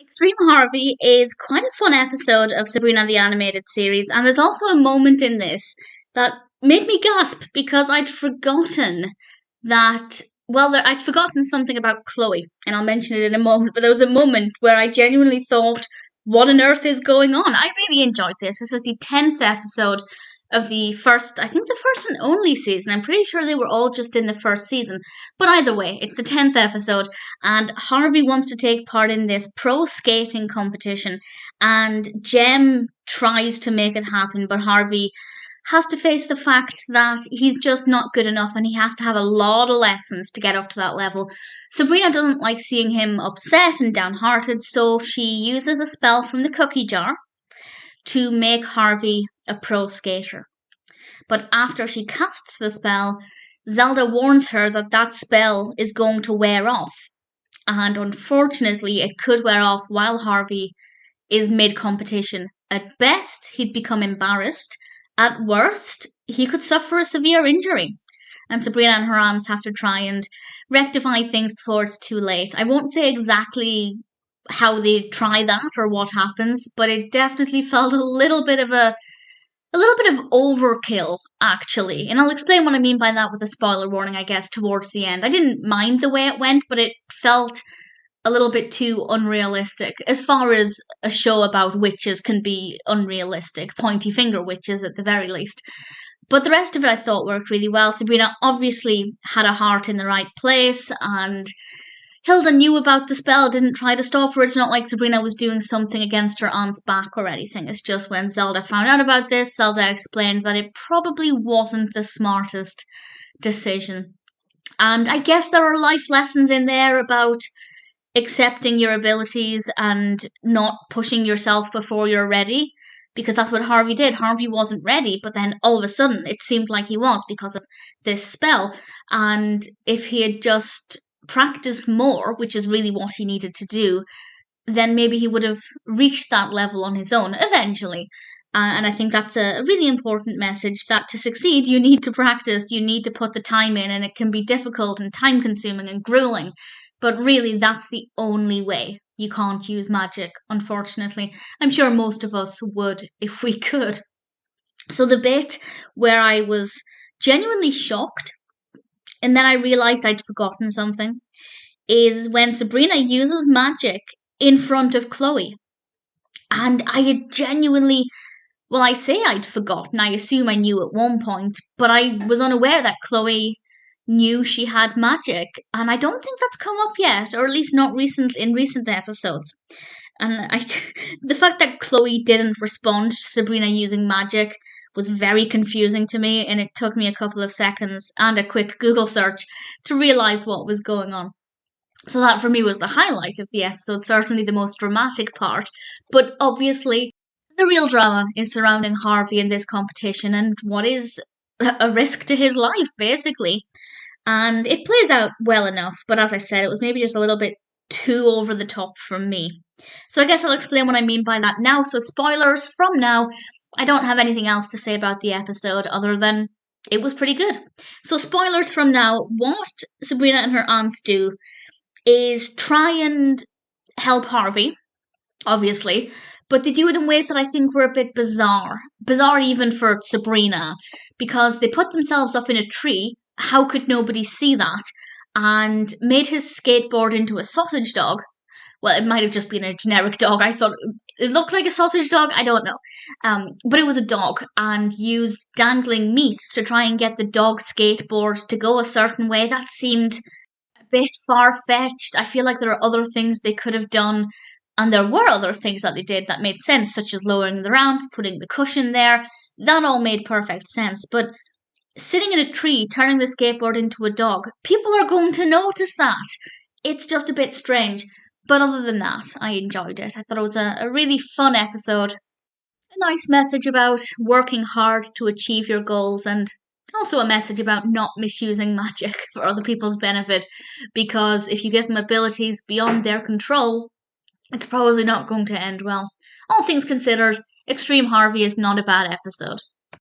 Extreme Harvey is quite a fun episode of Sabrina the Animated Series, and there's also a moment in this that made me gasp because I'd forgotten that. Well, I'd forgotten something about Chloe, and I'll mention it in a moment, but there was a moment where I genuinely thought, what on earth is going on? I really enjoyed this. This was the 10th episode of the first, I think the first and only season. I'm pretty sure they were all just in the first season. But either way, it's the 10th episode, and Harvey wants to take part in this pro skating competition, and Jem tries to make it happen, but Harvey has to face the fact that he's just not good enough and he has to have a lot of lessons to get up to that level. Sabrina doesn't like seeing him upset and downhearted, so she uses a spell from the cookie jar to make Harvey a pro skater. But after she casts the spell, Zelda warns her that that spell is going to wear off. And unfortunately, it could wear off while Harvey is mid-competition. At best, he'd become embarrassed. At worst, he could suffer a severe injury. And Sabrina and her aunts have to try and rectify things before it's too late. I won't say exactly how they try that or what happens, but it definitely felt a little bit of overkill, actually. And I'll explain what I mean by that with a spoiler warning, I guess, towards the end. I didn't mind the way it went, but it felt a little bit too unrealistic, as far as a show about witches can be unrealistic, pointy finger witches at the very least. But the rest of it I thought worked really well. Sabrina obviously had a heart in the right place, and Hilda knew about the spell, didn't try to stop her. It's not like Sabrina was doing something against her aunt's back or anything. It's just when Zelda found out about this, Zelda explained that it probably wasn't the smartest decision. And I guess there are life lessons in there about accepting your abilities and not pushing yourself before you're ready, because that's what Harvey did. Harvey wasn't ready, but then all of a sudden it seemed like he was because of this spell. And if he had just practiced more, which is really what he needed to do, then maybe he would have reached that level on his own eventually. And I think that's a really important message, that to succeed, you need to practice, you need to put the time in, and it can be difficult and time consuming and grueling. But really, that's the only way. You can't use magic, unfortunately. I'm sure most of us would if we could. So the bit where I was genuinely shocked, and then I realised I'd forgotten something, is when Sabrina uses magic in front of Chloe. And I had genuinely, well, I say I'd forgotten, I assume I knew at one point, but I was unaware that Chloe knew she had magic, and I don't think that's come up yet, or at least not in recent episodes. And the fact that Chloe didn't respond to Sabrina using magic was very confusing to me, and it took me a couple of seconds and a quick Google search to realise what was going on. So that for me was the highlight of the episode, certainly the most dramatic part, but obviously the real drama is surrounding Harvey in this competition and what is a risk to his life, basically. And it plays out well enough, but as I said, it was maybe just a little bit too over the top from me. So I guess I'll explain what I mean by that now. So spoilers from now. I don't have anything else to say about the episode other than it was pretty good. So spoilers from now. What Sabrina and her aunts do is try and help Harvey, obviously, but they do it in ways that I think were a bit bizarre. Bizarre even for Sabrina, because they put themselves up in a tree. How could nobody see that? And made his skateboard into a sausage dog. Well, it might have just been a generic dog. I thought it looked like a sausage dog. I don't know. But it was a dog, and used dangling meat to try and get the dog skateboard to go a certain way. That seemed a bit far-fetched. I feel like there are other things they could have done. And there were other things that they did that made sense, such as lowering the ramp, putting the cushion there. That all made perfect sense. But sitting in a tree, turning the skateboard into a dog, people are going to notice that. It's just a bit strange. But other than that, I enjoyed it. I thought it was a really fun episode. A nice message about working hard to achieve your goals, and also a message about not misusing magic for other people's benefit. Because if you give them abilities beyond their control, it's probably not going to end well. All things considered, Extreme Harvey is not a bad episode.